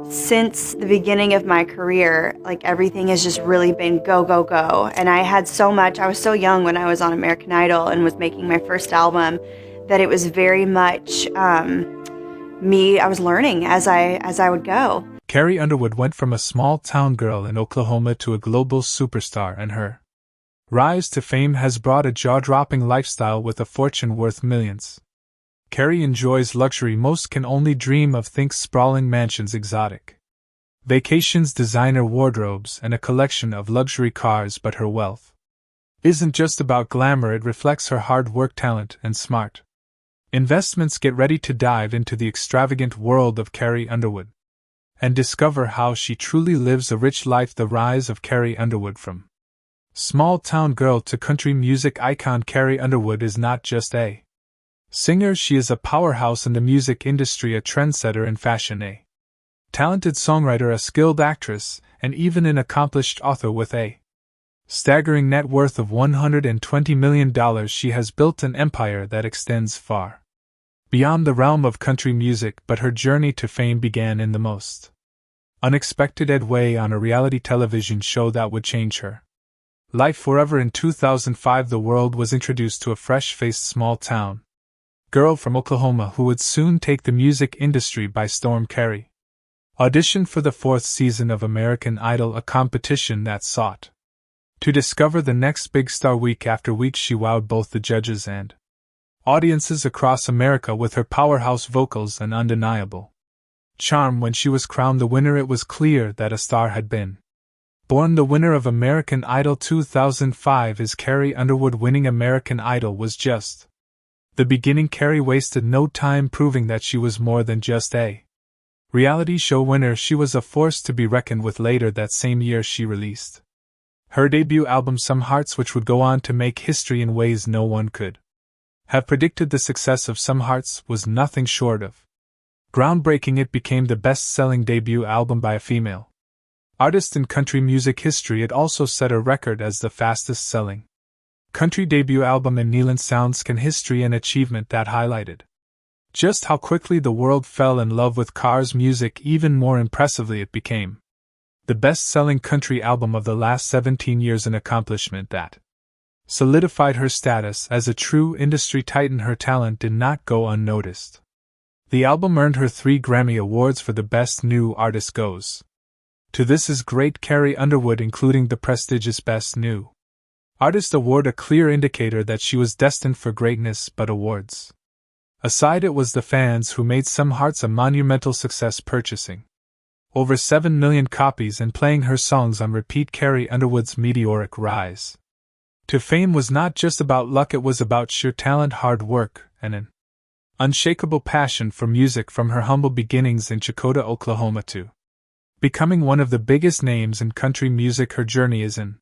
Since the beginning of my career, like everything has just really been go, go, go. And I had so much, I was so young when I was on American Idol and was making my first album that it was very much me, I was learning as I would go. Carrie Underwood went from a small town girl in Oklahoma to a global superstar, and her rise to fame has brought a jaw-dropping lifestyle with a fortune worth millions. Carrie enjoys luxury most can only dream of. Think sprawling mansions, exotic vacations, designer wardrobes, and a collection of luxury cars. But her wealth isn't just about glamour, it reflects her hard work, talent, and smart investments. Get ready to dive into the extravagant world of Carrie Underwood and discover how she truly lives a rich life. The rise of Carrie Underwood. From small town girl to country music icon, Carrie Underwood is not just a singer, she is a powerhouse in the music industry, a trendsetter in fashion, a talented songwriter, a skilled actress, and even an accomplished author. With a staggering net worth of $120 million, she has built an empire that extends far beyond the realm of country music. But her journey to fame began in the most unexpected way, on a reality television show that would change her life forever. In 2005, the world was introduced to a fresh-faced small town girl from Oklahoma who would soon take the music industry by storm. Carrie auditioned for the 4th season of American Idol, a competition that sought to discover the next big star. Week after week, she wowed both the judges and audiences across America with her powerhouse vocals and undeniable charm. When she was crowned the winner, it was clear that a star had been born. The winner of American Idol 2005 is Carrie Underwood. Winning American Idol was just the beginning. Carrie wasted no time proving that she was more than just a reality show winner. She was a force to be reckoned with. Later that same year, she released her debut album, Some Hearts, which would go on to make history in ways no one could have predicted. The success of Some Hearts was nothing short of groundbreaking. It became the best-selling debut album by a female artist in country music history. It also set a record as the fastest-selling country debut album in Neyland SoundScan history, an achievement that highlighted just how quickly the world fell in love with Carr's music. Even more impressively, it became the best-selling country album of the last 17 years, an accomplishment that solidified her status as a true industry titan. Her talent did not go unnoticed. The album earned her 3 Grammy Awards for the Best New Artist goes to This Is Great Carrie Underwood, including the prestigious Best New Artist Award, a clear indicator that she was destined for greatness. But awards aside, it was the fans who made Some Hearts a monumental success, purchasing over 7 million copies and playing her songs on repeat. Carrie Underwood's meteoric rise to fame was not just about luck, it was about sheer talent, hard work, and an unshakable passion for music. From her humble beginnings in Chakotah, Oklahoma, to becoming one of the biggest names in country music, her journey is an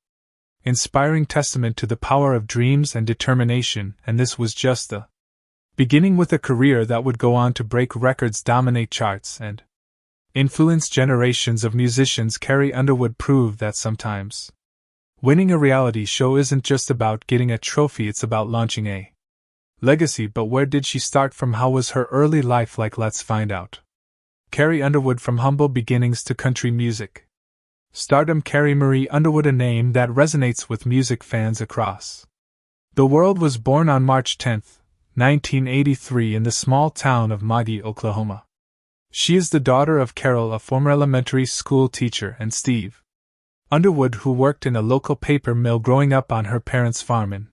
inspiring testament to the power of dreams and determination. And this was just the beginning. With a career that would go on to break records, dominate charts, and influence generations of musicians, Carrie Underwood proved that sometimes winning a reality show isn't just about getting a trophy, it's about launching a legacy. But where did she start from? How was her early life like? Let's find out. Carrie Underwood, from humble beginnings to country music stardom. Carrie Marie Underwood, a name that resonates with music fans across the world, was born on March 10, 1983, in the small town of Maggie, Oklahoma. She is the daughter of Carol, a former elementary school teacher, and Steve Underwood, who worked in a local paper mill. Growing up on her parents' farm in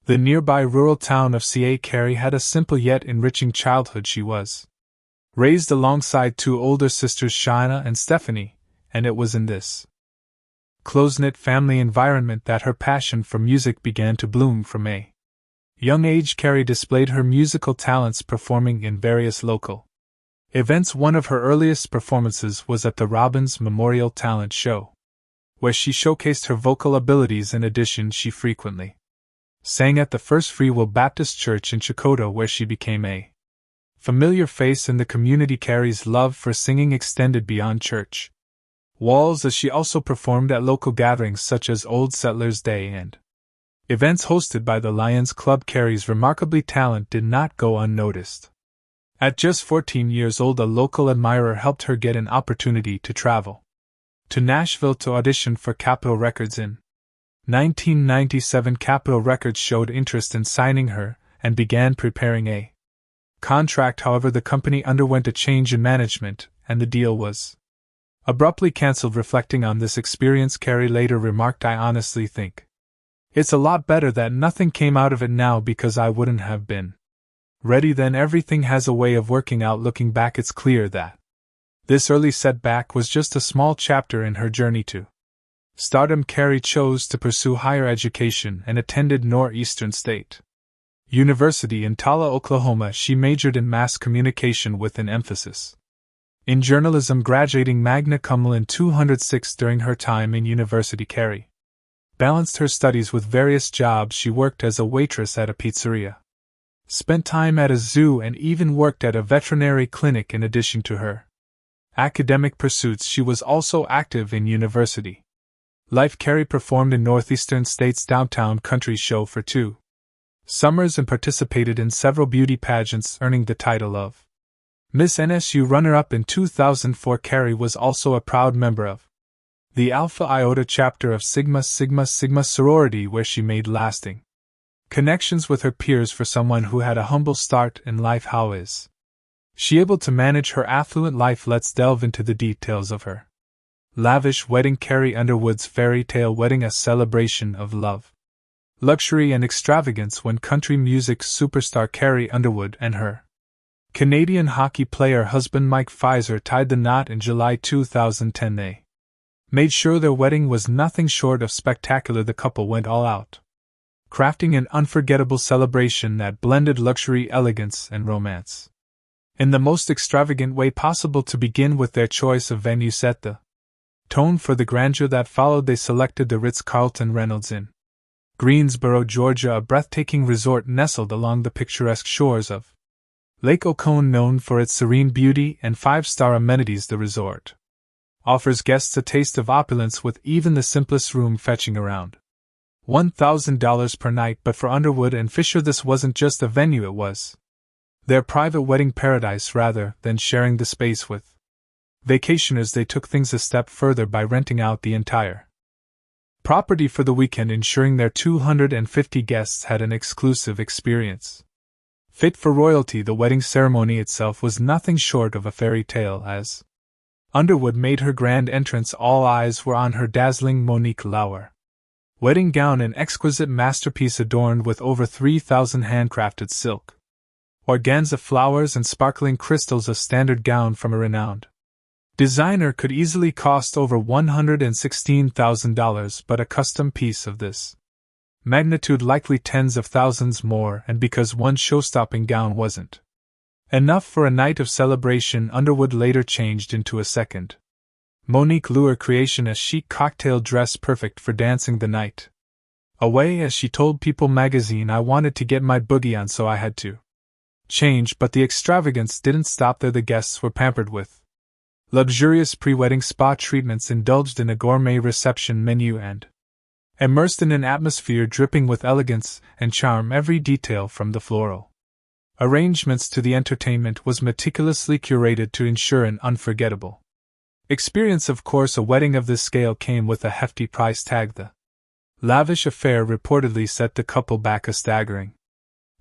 the nearby rural town of Ca, Carrie had a simple yet enriching childhood. She was raised alongside 2 older sisters, Shaina and Stephanie, and it was in this close-knit family environment that her passion for music began to bloom. From a young age, Carrie displayed her musical talents, performing in various local events. One of her earliest performances was at the Robbins Memorial Talent Show, where she showcased her vocal abilities. In addition, she frequently sang at the First Free Will Baptist Church in Chakotah, where she became a familiar face in the community. Carrie's love for singing extended beyond church walls, as she also performed at local gatherings such as Old Settlers Day and events hosted by the Lions Club. Carrie's remarkable talent did not go unnoticed. At just 14 years old, a local admirer helped her get an opportunity to travel to Nashville to audition for Capitol Records in 1997. Capitol Records showed interest in signing her and began preparing a contract. However, the company underwent a change in management, and the deal was abruptly cancelled. Reflecting on this experience, Carrie later remarked, "I honestly think it's a lot better that nothing came out of it now, because I wouldn't have been ready then. Everything has a way of working out. Looking back, it's clear that this early setback was just a small chapter in her journey to stardom." Carrie chose to pursue higher education and attended Northeastern State University in Tulsa, Oklahoma. She majored in mass communication with an emphasis in journalism, graduating magna cum laude in 206. During her time in university, Carrie balanced her studies with various jobs. She worked as a waitress at a pizzeria, spent time at a zoo, and even worked at a veterinary clinic. In addition to her academic pursuits, she was also active in university life. Carrie performed in Northeastern State's Downtown Country Show for 2 summers and participated in several beauty pageants, earning the title of Miss NSU runner-up in 2004. Carrie was also a proud member of the Alpha Iota chapter of Sigma Sigma Sigma sorority, where she made lasting connections with her peers. For someone who had a humble start in life, how is she able to manage her affluent life? Let's delve into the details of her lavish wedding. Carrie Underwood's fairy tale wedding, a celebration of love, luxury, and extravagance, when country music superstar Carrie Underwood and her Canadian hockey player husband Mike Pfizer tied the knot in July 2010. They made sure their wedding was nothing short of spectacular. The couple went all out, crafting an unforgettable celebration that blended luxury, elegance, and romance in the most extravagant way possible. To begin with, their choice of venue set the tone for the grandeur that followed. They selected the Ritz-Carlton Reynolds in Greensboro, Georgia, a breathtaking resort nestled along the picturesque shores of Lake Oconee. Known for its serene beauty and 5-star amenities, the resort offers guests a taste of opulence, with even the simplest room fetching around $1,000 per night. But for Underwood and Fisher, this wasn't just a venue, it was their private wedding paradise. Rather than sharing the space with vacationers, they took things a step further by renting out the entire property for the weekend, ensuring their 250 guests had an exclusive experience fit for royalty. The wedding ceremony itself was nothing short of a fairy tale. As Underwood made her grand entrance, all eyes were on her dazzling Monique Lauer wedding gown, an exquisite masterpiece adorned with over 3,000 handcrafted silk, organza, flowers, and sparkling crystals. A standard gown from a renowned designer could easily cost over $116,000, but a custom piece of this magnitude likely tens of thousands more. And because one show-stopping gown wasn't enough for a night of celebration, Underwood later changed into a second Monique Lauer creation, a chic cocktail dress perfect for dancing the night away. As she told People magazine, "I wanted to get my boogie on, so I had to change." But the extravagance didn't stop there. The guests were pampered with luxurious pre-wedding spa treatments, indulged in a gourmet reception menu, and immersed in an atmosphere dripping with elegance and charm. Every detail, from the floral arrangements to the entertainment, was meticulously curated to ensure an unforgettable experience. Of course, a wedding of this scale came with a hefty price tag. The lavish affair reportedly set the couple back a staggering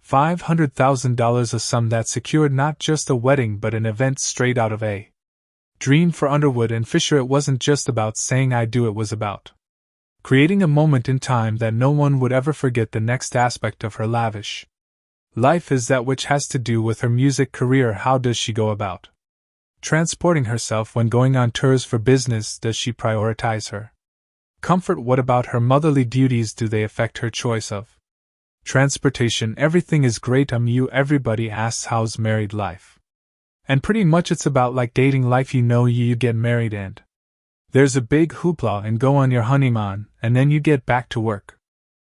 $500,000, a sum that secured not just a wedding but an event straight out of a dream. For Underwood and Fisher, it wasn't just about saying "I do," it was about creating a moment in time that no one would ever forget. The next aspect of her lavish life is that which has to do with her music career. How does she go about transporting herself when going on tours for business? Does she prioritize her comfort? What about her motherly duties? Do they affect her choice of transportation? Everything is great. Everybody asks, how's married life? And pretty much it's about like dating life. You get married and there's a big hoopla and go on your honeymoon, and then you get back to work.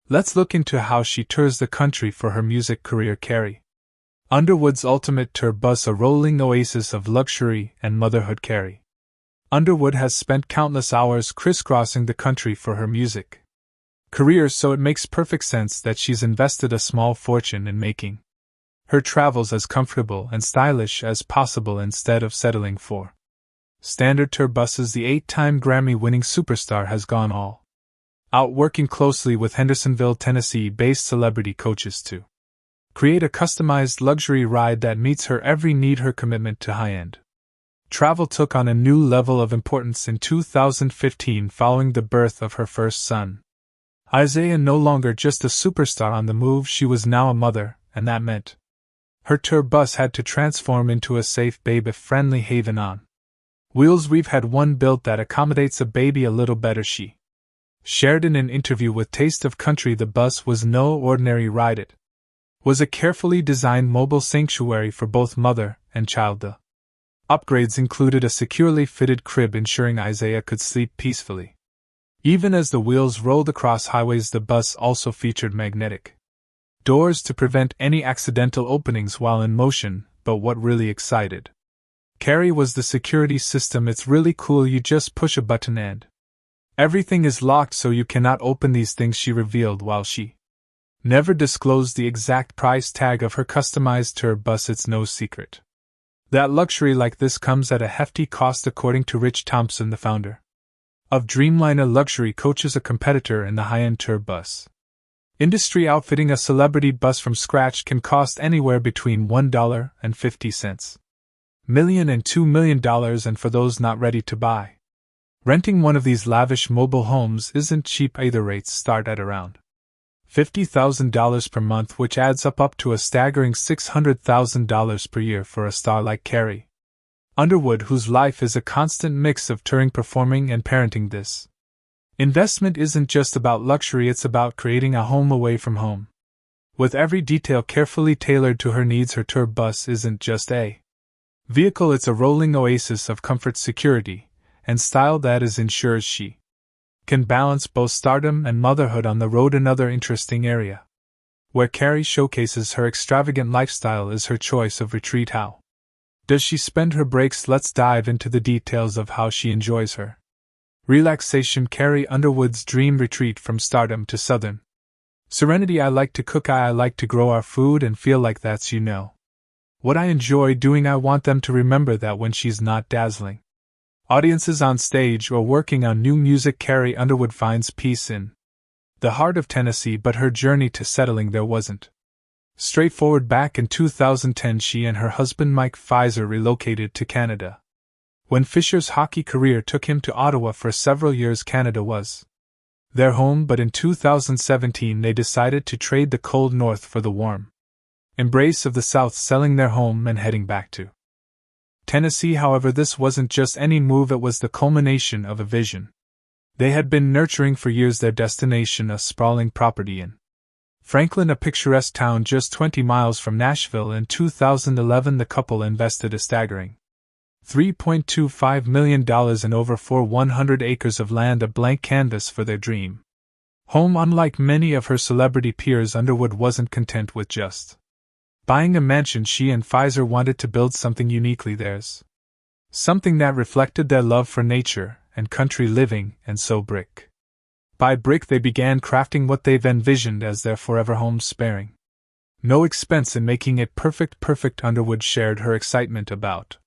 Let's look into how she tours the country for her music career. Carrie Underwood's ultimate tour bus, a rolling oasis of luxury and motherhood. Carrie Underwood has spent countless hours crisscrossing the country for her music career, so it makes perfect sense that she's invested a small fortune in making her travels as comfortable and stylish as possible instead of settling for standard tour buses. The 8-time Grammy-winning superstar has gone all out, working closely with Hendersonville, Tennessee-based celebrity coaches to create a customized luxury ride that meets her every need. Her commitment to high-end travel took on a new level of importance in 2015 following the birth of her first son. Isaiah, no longer just a superstar on the move, she was now a mother, and that meant her tour bus had to transform into a safe, baby-friendly haven on wheels. We've had one built that accommodates a baby a little better, she shared in an interview with Taste of Country. The bus was no ordinary ride. It was a carefully designed mobile sanctuary for both mother and child. The upgrades included a securely fitted crib, ensuring Isaiah could sleep peacefully even as the wheels rolled across highways. The bus also featured magnetic doors to prevent any accidental openings while in motion. But what really excited Carrie was the security system. It's really cool. You just push a button and everything is locked, so you cannot open these things, she revealed. While she never disclosed the exact price tag of her customized tour bus, it's no secret that luxury like this comes at a hefty cost, according to Rich Thompson, the founder of Dreamliner Luxury Coaches, a competitor in the high-end tour bus industry. Outfitting a celebrity bus from scratch can cost anywhere between $1.50 million and $2 million, and for those not ready to buy, renting one of these lavish mobile homes isn't cheap either. Rates start at around $50,000 per month, which adds up to a staggering $600,000 per year for a star like Carrie Underwood, whose life is a constant mix of touring, performing, and parenting. This investment isn't just about luxury, it's about creating a home away from home. With every detail carefully tailored to her needs, her tour bus isn't just a vehicle, it's a rolling oasis of comfort, security, and style that ensures she can balance both stardom and motherhood on the road. Another interesting area where Carrie showcases her extravagant lifestyle is her choice of retreat. How does she spend her breaks? Let's dive into the details of how she enjoys her relaxation. Carrie Underwood's dream retreat: from stardom to southern serenity. I like to cook, I like to grow our food and feel like that's what I enjoy doing. I want them to remember that when she's not dazzling audiences on stage or working on new music. Carrie Underwood finds peace in the heart of Tennessee, but her journey to settling there wasn't straightforward. Back in 2010, she and her husband Mike Pfizer relocated to Canada. When Fisher's hockey career took him to Ottawa for several years, Canada was their home, but in 2017 they decided to trade the cold north for the warm embrace of the south, selling their home and heading back to Tennessee. However, this wasn't just any move, it was the culmination of a vision they had been nurturing for years. Their destination, a sprawling property in Franklin, a picturesque town just 20 miles from Nashville. In 2011, the couple invested a staggering $3.25 million in over 100 acres of land, a blank canvas for their dream home. Unlike many of her celebrity peers, Underwood wasn't content with just buying a mansion. She and Pfizer wanted to build something uniquely theirs, something that reflected their love for nature and country living, and so brick by brick they began crafting what they've envisioned as their forever home, sparing no expense in making it perfect. Underwood shared her excitement about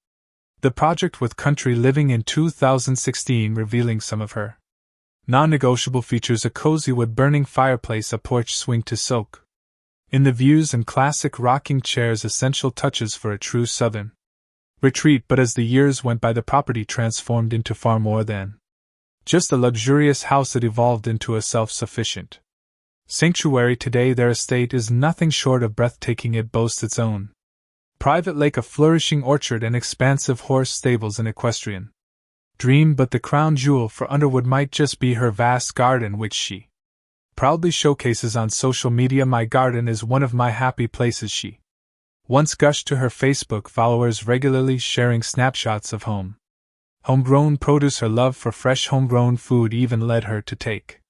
the project with Country Living in 2016, revealing some of her non-negotiable features: a cozy wood-burning fireplace, a porch swing to soak in the views, and classic rocking chairs, essential touches for a true southern retreat. But as the years went by, the property transformed into far more than just a luxurious house. It evolved into a self-sufficient sanctuary. Today their estate is nothing short of breathtaking. It boasts its own private lake, a flourishing orchard, and expansive horse stables, and equestrian dream. But the crown jewel for Underwood might just be her vast garden, which she proudly showcases on social media. My garden is one of my happy places, she once gushed to her Facebook followers, regularly sharing snapshots of homegrown produce. Her love for fresh homegrown food even led her to take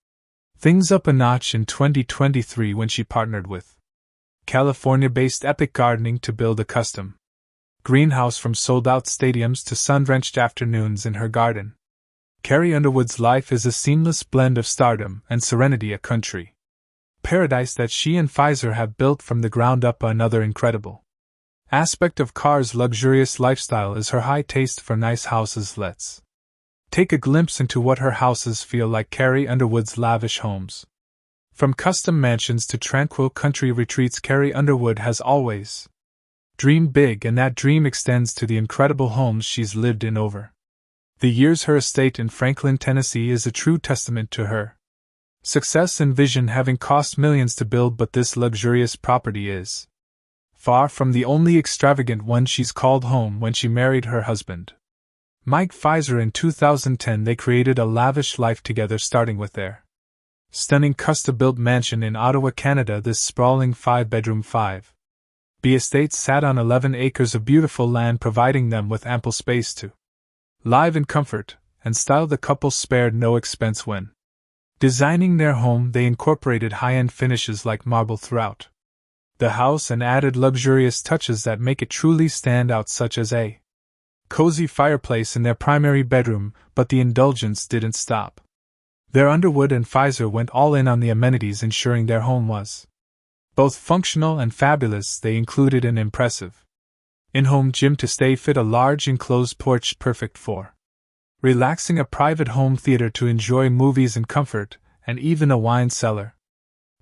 things up a notch in 2023 when she partnered with California-based Epic Gardening to build a custom greenhouse. From sold-out stadiums to sun-drenched afternoons in her garden, Carrie Underwood's life is a seamless blend of stardom and serenity, a country paradise that she and Pfizer have built from the ground up. Another incredible aspect of Carr's luxurious lifestyle is her high taste for nice houses. Let's take a glimpse into what her houses feel like. Carrie Underwood's lavish homes. From custom mansions to tranquil country retreats, Carrie Underwood has always dreamed big, and that dream extends to the incredible homes she's lived in over the years. Her estate in Franklin, Tennessee is a true testament to her success and vision, having cost millions to build, but this luxurious property is far from the only extravagant one she's called home. When she married her husband, Mike Pfizer, in 2010, they created a lavish life together, starting with their stunning custom-built mansion in Ottawa, Canada. This sprawling 5-bedroom 5B estate sat on 11 acres of beautiful land, providing them with ample space to live in comfort and style. The couple spared no expense when designing their home. They incorporated high-end finishes like marble throughout the house and added luxurious touches that make it truly stand out, such as a cozy fireplace in their primary bedroom. But the indulgence didn't stop there. Underwood and Pfizer went all in on the amenities, ensuring their home was both functional and fabulous. They included an impressive in-home gym to stay fit, a large enclosed porch perfect for relaxing, a private home theater to enjoy movies in comfort, and even a wine cellar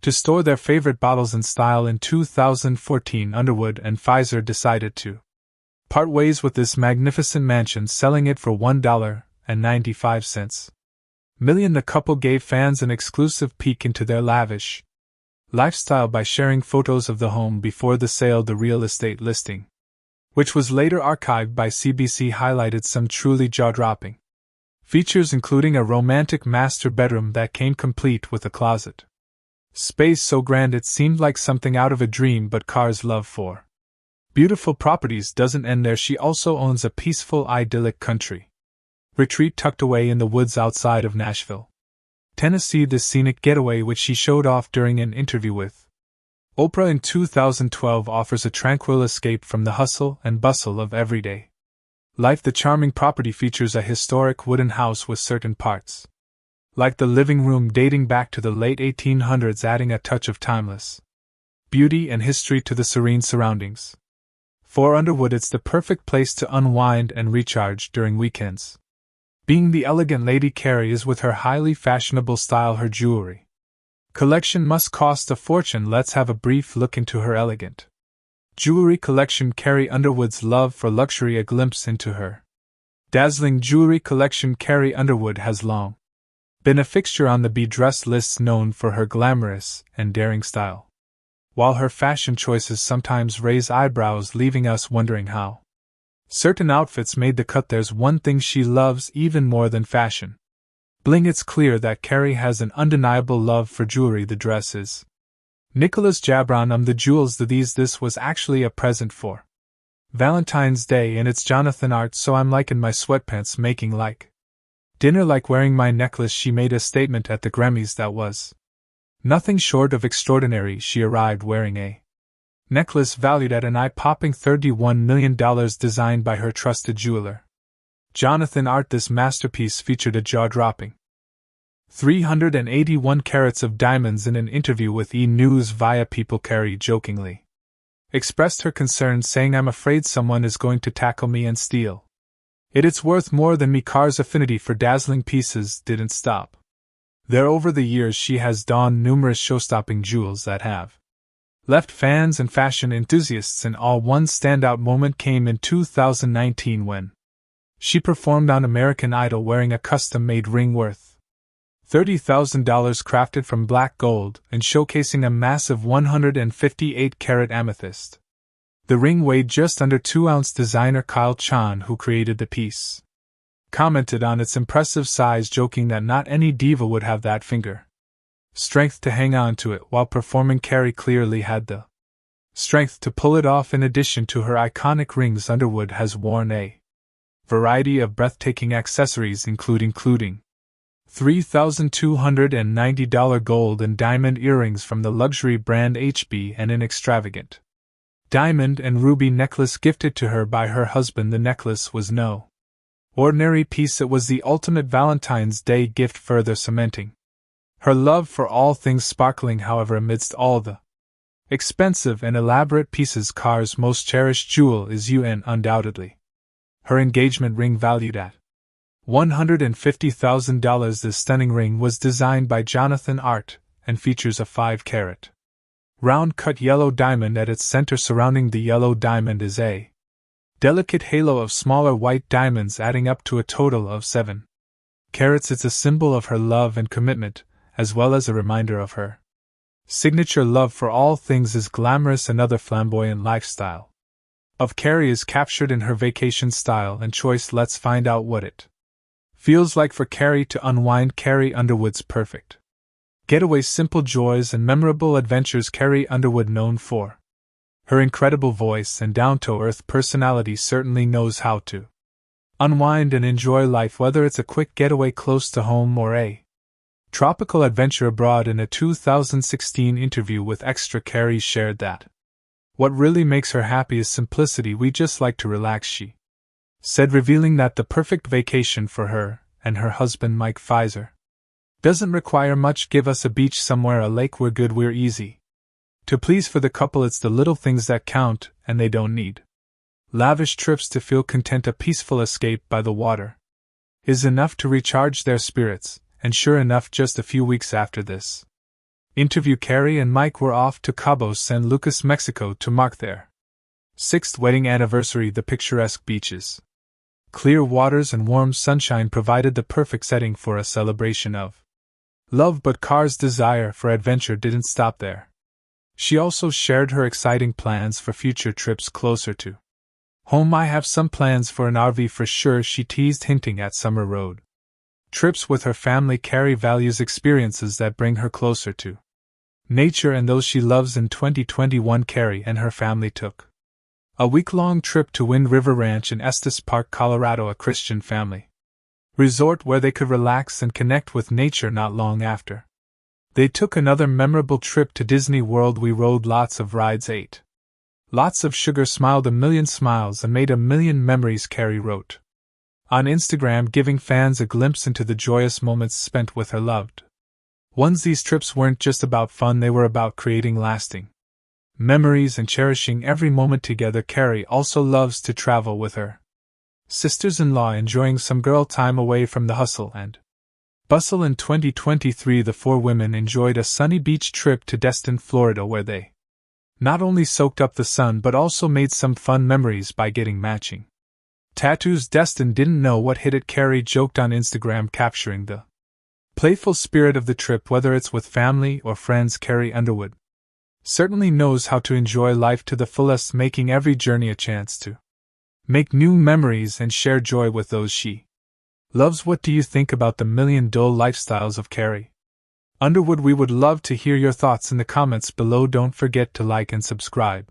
to store their favorite bottles in style. In 2014, Underwood and Pfizer decided to part ways with this magnificent mansion, selling it for $1.95 million. The couple gave fans an exclusive peek into their lavish lifestyle by sharing photos of the home before the sale. The real estate listing, which was later archived by CBC, highlighted some truly jaw-dropping features, including a romantic master bedroom that came complete with a closet space so grand it seemed like something out of a dream. But Carr's love for beautiful properties doesn't end there. She also owns a peaceful, idyllic country retreat tucked away in the woods outside of Nashville, Tennessee. This scenic getaway, which she showed off during an interview with Oprah in 2012, offers a tranquil escape from the hustle and bustle of everyday life. The charming property features a historic wooden house with certain parts, like the living room, dating back to the late 1800s, adding a touch of timeless beauty and history to the serene surroundings. For Underwood, it's the perfect place to unwind and recharge during weekends. Being the elegant lady Carrie is with her highly fashionable style, her jewelry collection must cost a fortune. Let's have a brief look into her elegant jewelry collection. Carrie Underwood's love for luxury, a glimpse into her dazzling jewelry collection. Carrie Underwood has long been a fixture on the be-dressed lists, known for her glamorous and daring style. While her fashion choices sometimes raise eyebrows, leaving us wondering how certain outfits made the cut, there's one thing she loves even more than fashion: bling. It's clear that Carrie has an undeniable love for jewelry. The dress is Nicholas Jabron. The jewels, this was actually a present for Valentine's Day, and it's Jonathan art, so I'm liking my sweatpants, making like dinner, like wearing my necklace. She made a statement at the Grammys that was nothing short of extraordinary. She arrived wearing a necklace valued at an eye-popping $31 million, designed by her trusted jeweler, Jonathan art. This masterpiece featured a jaw-dropping 381 carats of diamonds. In an interview with E! News via People, Carrie jokingly expressed her concern, saying, "I'm afraid someone is going to tackle me and steal it. It's worth more than me." Carr's affinity for dazzling pieces didn't stop there. Over the years, she has donned numerous show-stopping jewels that have left fans and fashion enthusiasts in awe. One standout moment came in 2019 when she performed on American Idol wearing a custom-made ring worth $30,000, crafted from black gold and showcasing a massive 158-carat amethyst. The ring weighed just under 2 ounces. Designer Kyle Chan, who created the piece, commented on its impressive size, joking that not any diva would have that finger strength to hang on to it while performing. Carrie clearly had the strength to pull it off. In addition to her iconic rings, Underwood has worn a variety of breathtaking accessories, including $3,290 gold and diamond earrings from the luxury brand HB, and an extravagant diamond and ruby necklace gifted to her by her husband. The necklace was no ordinary piece. It was the ultimate Valentine's Day gift, further cementing her love for all things sparkling. However, amidst all the Expensive and elaborate pieces. Carrie's most cherished jewel is UN undoubtedly. Her engagement ring valued at $150,000. This stunning ring was designed by Jonathan Art and features a 5-carat round-cut yellow diamond at its center. Surrounding the yellow diamond is a delicate halo of smaller white diamonds, adding up to a total of 7 carats. It's a symbol of her love and commitment, as well as a reminder of her signature love for all things is glamorous. Another flamboyant lifestyle of Carrie is captured in her vacation style and choice. Let's find out what it feels like for Carrie to unwind. Carrie Underwood's perfect getaway, simple joys and memorable adventures. Carrie Underwood, known for her incredible voice and down-to-earth personality, certainly knows how to unwind and enjoy life, whether it's a quick getaway close to home or a tropical adventure abroad. In a 2016 interview with Extra, Carrie shared that what really makes her happy is simplicity. We just like to relax, she said, revealing that the perfect vacation for her and her husband Mike Pfizer doesn't require much. Give us a beach somewhere, a lake, we're good, we're easy to please. For the couple, it's the little things that count, and they don't need lavish trips to feel content. A peaceful escape by the water is enough to recharge their spirits, and sure enough, just a few weeks after this interview, Carrie and Mike were off to Cabo San Lucas, Mexico to mark their 6th wedding anniversary. The picturesque beaches, clear waters and warm sunshine provided the perfect setting for a celebration of love. But Carrie's desire for adventure didn't stop there. She also shared her exciting plans for future trips closer to home. I have some plans for an RV for sure, she teased, hinting at summer road trips with her family. Carrie values experiences that bring her closer to nature and those she loves. In 2021, Carrie and her family took a week-long trip to Wind River Ranch in Estes Park, Colorado, a Christian family resort where they could relax and connect with nature. Not long after, they took another memorable trip to Disney World. We rode lots of rides, ate lots of sugar, smiled a million smiles, and made a million memories, Carrie wrote on Instagram, giving fans a glimpse into the joyous moments spent with her loved ones. These trips weren't just about fun, they were about creating lasting memories and cherishing every moment together. Carrie also loves to travel with her sisters-in-law, enjoying some girl time away from the hustle and bustle. In 2023, the 4 women enjoyed a sunny beach trip to Destin, Florida, where they not only soaked up the sun but also made some fun memories by getting matching tattoos. Destin didn't know what hit it, Carrie joked on Instagram, capturing the playful spirit of the trip. Whether it's with family or friends, Carrie Underwood certainly knows how to enjoy life to the fullest, making every journey a chance to make new memories and share joy with those she loves. What do you think about the million-dollar lifestyles of Carrie Underwood? We would love to hear your thoughts in the comments below. Don't forget to like and subscribe.